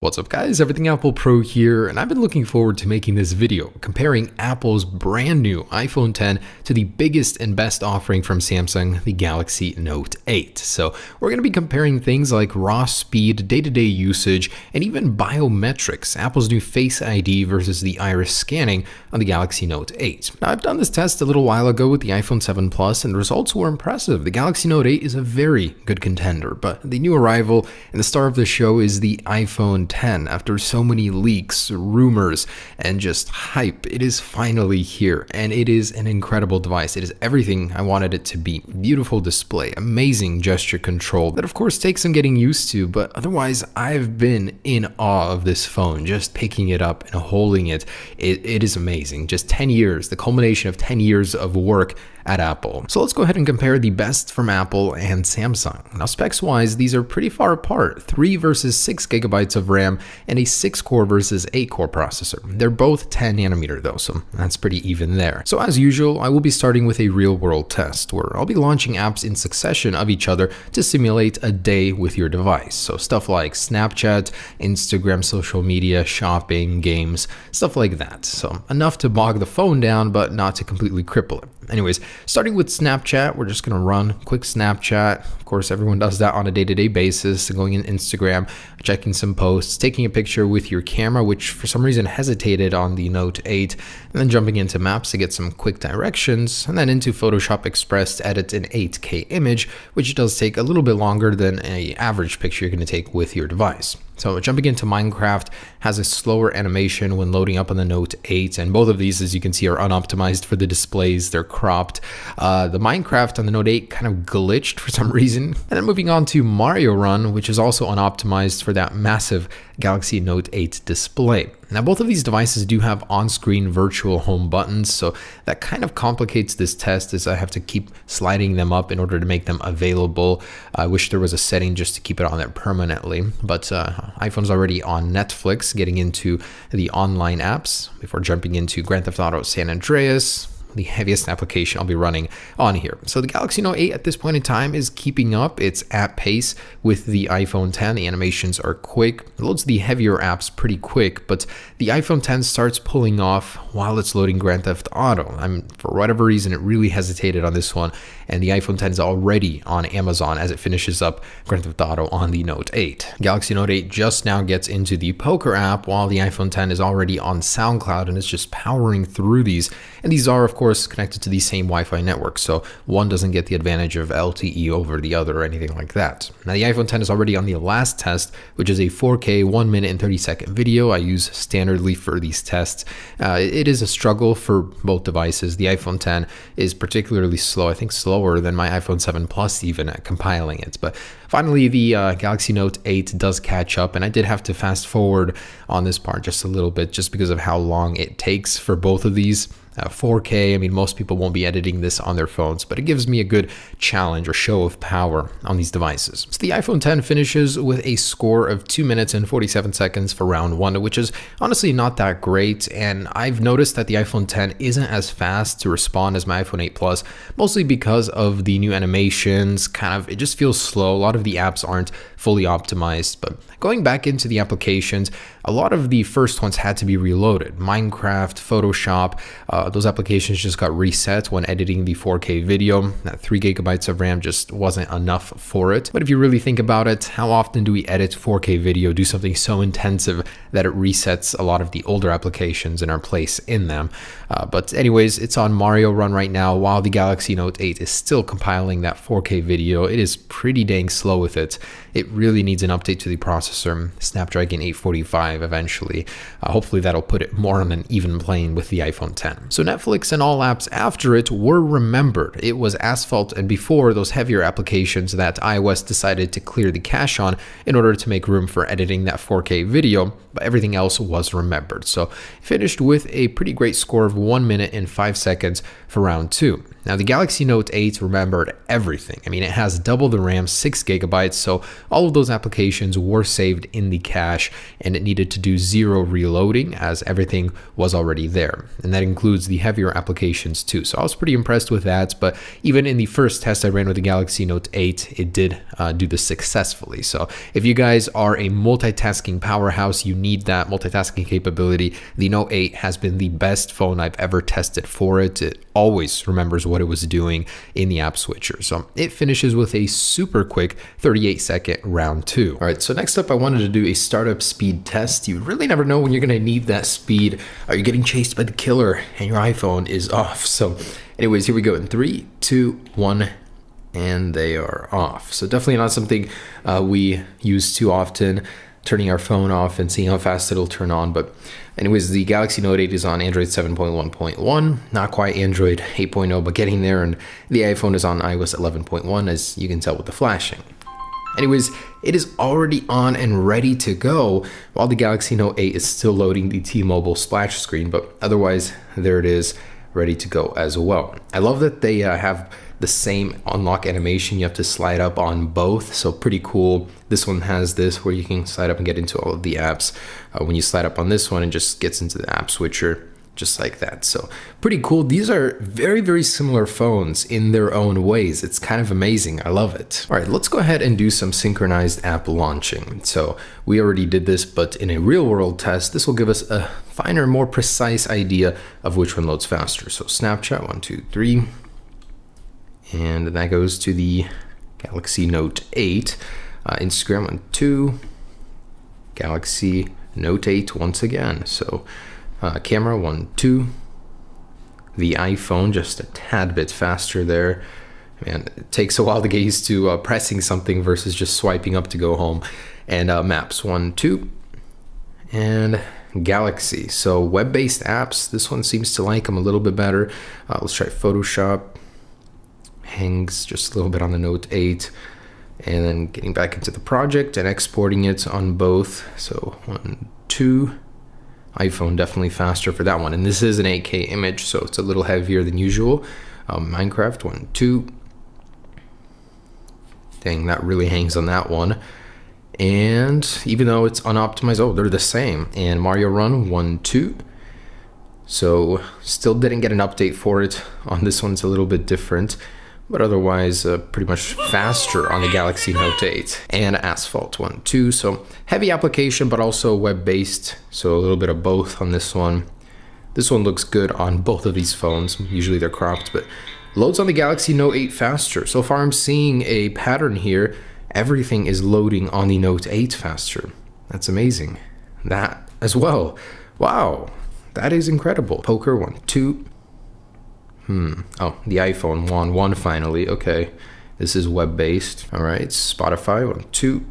What's up guys, Everything Apple Pro here, and I've been looking forward to making this video comparing Apple's brand new iPhone X to the biggest and best offering from Samsung, the Galaxy Note 8. So we're going to be comparing things like raw speed, day-to-day usage, and even biometrics, Apple's new Face ID versus the iris scanning on the Galaxy Note 8. Now I've done this test a little while ago with the iPhone 7 Plus and the results were impressive. The Galaxy Note 8 is a very good contender, but the new arrival and the star of the show is the iPhone 10. After so many leaks, rumors, and just hype, it is finally here, and it is an incredible device. It is everything I wanted it to be. Beautiful display, amazing gesture control that of course takes some getting used to, but otherwise I've been in awe of this phone. Just picking it up and holding it, it is amazing. Just 10 years, the culmination of 10 years of work at Apple. So let's go ahead and compare the best from Apple and Samsung. Now specs wise, these are pretty far apart, 3 versus 6 gigabytes of RAM and a 6-core versus 8-core processor. They're both 10 nanometer though, so that's pretty even there. So as usual, I will be starting with a real world test where I'll be launching apps in succession of each other to simulate a day with your device. So stuff like Snapchat, Instagram, social media, shopping, games, stuff like that. So enough to bog the phone down, but not to completely cripple it. Anyways, starting with Snapchat, we're just going to run quick Snapchat. Of course, everyone does that on a day-to-day basis, going in Instagram, checking some posts, taking a picture with your camera, which for some reason hesitated on the Note 8, and then jumping into Maps to get some quick directions, and then into Photoshop Express to edit an 8K image, which does take a little bit longer than an average picture you're going to take with your device. So jumping into Minecraft has a slower animation when loading up on the Note 8, and both of these, as you can see, are unoptimized for the displays. They're cropped. The Minecraft on the Note 8 kind of glitched for some reason. And then moving on to Mario Run, which is also unoptimized for that massive Galaxy Note 8 display. Now both of these devices do have on-screen virtual home buttons, so that kind of complicates this test as I have to keep sliding them up in order to make them available. I wish there was a setting just to keep it on there permanently, but iPhone's already on Netflix, getting into the online apps before jumping into Grand Theft Auto San Andreas, the heaviest application I'll be running on here. So the Galaxy Note 8 at this point in time is keeping up. It's at pace with the iPhone 10. The animations are quick. It loads the heavier apps pretty quick, but the iPhone 10 starts pulling off while it's loading Grand Theft Auto. For whatever reason, it really hesitated on this one, and the iPhone 10 is already on Amazon as it finishes up Grand Theft Auto on the Note 8. Galaxy Note 8 just now gets into the Poker app while the iPhone 10 is already on SoundCloud, and it's just powering through these. And these are, of course, connected to the same Wi-Fi network, so one doesn't get the advantage of LTE over the other or anything like that. Now the iPhone 10 is already on the last test, which is a 4K 1 minute and 30-second video I use standardly for these tests. It is a struggle for both devices. The iPhone 10 is particularly slow, I think slower than my iPhone 7 Plus even at compiling it, but finally the Galaxy Note 8 does catch up, and I did have to fast forward on this part just a little bit just because of how long it takes for both of these. 4K, most people won't be editing this on their phones, but it gives me a good challenge or show of power on these devices. So the iPhone 10 finishes with a score of 2 minutes and 47 seconds for round 1, which is honestly not that great, and I've noticed that the iPhone 10 isn't as fast to respond as my iPhone 8 Plus, mostly because of the new animations. It just feels slow. A lot of the apps aren't fully optimized, but going back into the applications, a lot of the first ones had to be reloaded. Minecraft, Photoshop, those applications just got reset when editing the 4K video. That 3 gigabytes of RAM just wasn't enough for it. But if you really think about it, how often do we edit 4K video, do something so intensive that it resets a lot of the older applications in our place in them? But anyways, it's on Mario Run right now while the Galaxy Note 8 is still compiling that 4K video. It is pretty dang slow with it. It really needs an update to the processor, Snapdragon 845 eventually. Hopefully that'll put it more on an even plane with the iPhone 10. So Netflix and all apps after it were remembered. It was Asphalt and before those heavier applications that iOS decided to clear the cache on in order to make room for editing that 4K video, but everything else was remembered. So finished with a pretty great score of 1 minute and 5 seconds for round 2. Now the Galaxy Note 8 remembered everything. It has double the RAM, 6 gigabytes, so all of those applications were saved in the cache, and it needed to do 0 reloading as everything was already there. And that includes the heavier applications too. So I was pretty impressed with that. But even in the first test I ran with the Galaxy Note 8, it did do this successfully. So if you guys are a multitasking powerhouse, you need that multitasking capability. The Note 8 has been the best phone I've ever tested for it. It always remembers what it was doing in the app switcher. So it finishes with a super quick 38-second round 2. All right, so next up I wanted to do a startup speed test. You really never know when you're gonna need that speed. Are you getting chased by the killer and your iPhone is off? So anyways, here we go in 3, 2, 1, and they are off. So definitely not something we use too often, turning our phone off and seeing how fast it'll turn on. But anyways, the Galaxy Note 8 is on Android 7.1.1, not quite Android 8.0, but getting there. And the iPhone is on iOS 11.1, as you can tell with the flashing. Anyways, it is already on and ready to go, while the Galaxy Note 8 is still loading the T-Mobile splash screen, but otherwise there it is, ready to go as well. I love that they have the same unlock animation. You have to slide up on both, so pretty cool. This one has this where you can slide up and get into all of the apps. When you slide up on this one, it just gets into the app switcher just like that. So pretty cool. These are very, very similar phones in their own ways. It's kind of amazing. I love it. All right, let's go ahead and do some synchronized app launching. So we already did this, but in a real world test, this will give us a finer, more precise idea of which one loads faster. So Snapchat, 1, 2, 3. And that goes to the Galaxy Note 8. Instagram, 1, 2. Galaxy Note 8 once again. So camera, 1, 2. The iPhone just a tad bit faster there. Man, it takes a while to get used to pressing something versus just swiping up to go home. And Maps, 1, 2. And Galaxy. So web-based apps, this one seems to like them a little bit better. Let's try Photoshop. Hangs just a little bit on the Note 8. And then getting back into the project and exporting it on both. So 1, 2. iPhone definitely faster for that one, and this is an 8K image, so it's a little heavier than usual. Minecraft, 1, 2. Dang, that really hangs on that one. And even though it's unoptimized, oh, they're the same. And Mario Run, 1, 2. So still didn't get an update for it. On this one, it's a little bit different, but otherwise pretty much faster on the Galaxy Note 8. And Asphalt, 1, 2. So heavy application, but also web-based. So a little bit of both on this one. This one looks good on both of these phones. Usually they're cropped, but loads on the Galaxy Note 8 faster. So far I'm seeing a pattern here. Everything is loading on the Note 8 faster. That's amazing. That as well. Wow, that is incredible. Poker, 1, 2. Oh, the iPhone, 1, 1 finally. Okay, this is web-based. All right, Spotify, 1, 2.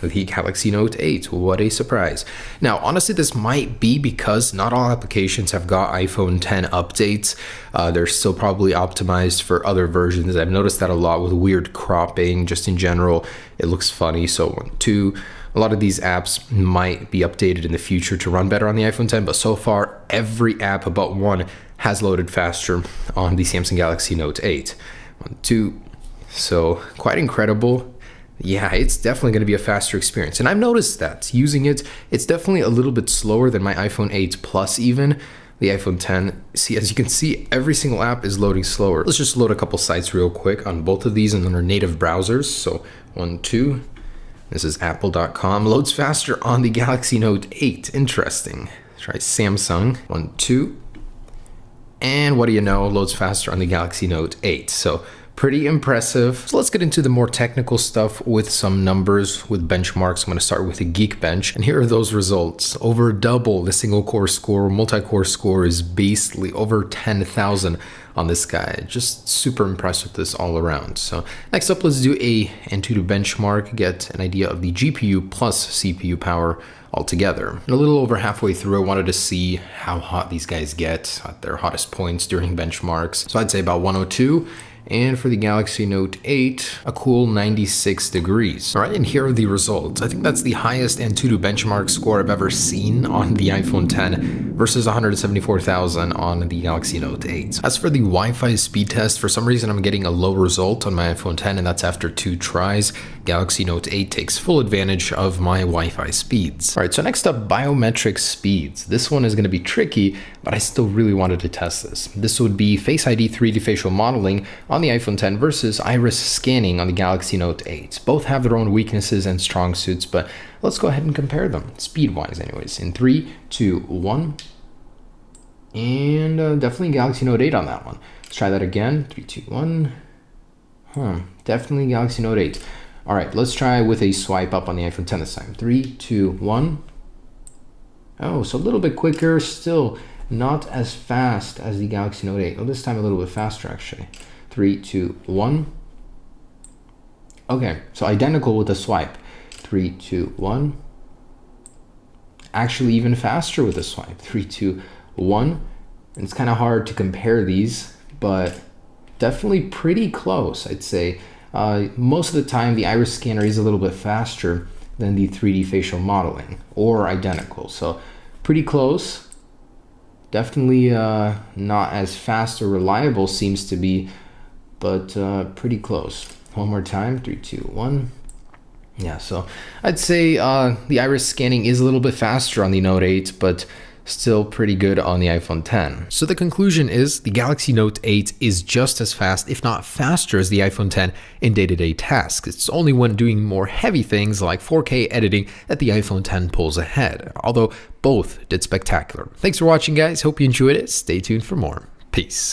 The Galaxy Note 8, what a surprise. Now, honestly, this might be because not all applications have got iPhone 10 updates. They're still probably optimized for other versions. I've noticed that a lot with weird cropping, just in general. It looks funny, so 1, 2. A lot of these apps might be updated in the future to run better on the iPhone 10, but so far, every app but one has loaded faster on the Samsung Galaxy Note 8. 1, 2. So quite incredible. Yeah, it's definitely going to be a faster experience. And I've noticed that using it, it's definitely a little bit slower than my iPhone 8 Plus even. The iPhone 10, see, as you can see, every single app is loading slower. Let's just load a couple sites real quick on both of these and on our native browsers. So 1, 2. This is apple.com. Loads faster on the Galaxy Note 8. Interesting. Let's try Samsung. 1, 2. And what do you know, loads faster on the Galaxy Note 8. So pretty impressive. So let's get into the more technical stuff with some numbers, with benchmarks. I'm going to start with a Geekbench, and here are those results. Over double the single core score. Multi-core score is beastly, over 10,000 on this guy. Just super impressed with this all around. So next up, let's do a Antutu benchmark, get an idea of the GPU plus CPU power altogether. And a little over halfway through, I wanted to see how hot these guys get at their hottest points during benchmarks. So I'd say about 102. And for the Galaxy Note 8, a cool 96 degrees. All right, and here are the results. I think that's the highest Antutu benchmark score I've ever seen on the iPhone 10 versus 174,000 on the Galaxy Note 8. As for the Wi-Fi speed test, for some reason I'm getting a low result on my iPhone 10, and that's after 2 tries. Galaxy Note 8 takes full advantage of my Wi-Fi speeds. All right, so next up, biometric speeds. This one is going to be tricky, but I still really wanted to test this. This would be Face ID 3D facial modeling on the iPhone 10 versus iris scanning on the Galaxy Note 8. Both have their own weaknesses and strong suits, but let's go ahead and compare them, speed-wise anyways. In 3, 2, 1, and definitely Galaxy Note 8 on that one. Let's try that again, 3, 2, 1. Definitely Galaxy Note 8. All right, let's try with a swipe up on the iPhone 10 this time. 3, 2, 1. Oh, so a little bit quicker, still not as fast as the Galaxy Note 8. Oh, this time a little bit faster actually. 3, 2, 1. Okay, so identical with the swipe. 3, 2, 1. Actually even faster with the swipe. 3, 2, 1. And it's kind of hard to compare these, but definitely pretty close, I'd say. Most of the time, the iris scanner is a little bit faster than the 3D facial modeling, or identical. So pretty close. Definitely not as fast or reliable seems to be, but pretty close. One more time, 3, 2, 1. Yeah, so I'd say the iris scanning is a little bit faster on the Note 8, but still pretty good on the iPhone 10. So the conclusion is the Galaxy Note 8 is just as fast, if not faster, as the iPhone 10 in day-to-day tasks. It's only when doing more heavy things like 4K editing that the iPhone 10 pulls ahead, although both did spectacular. Thanks for watching, guys. Hope you enjoyed it. Stay tuned for more. Peace.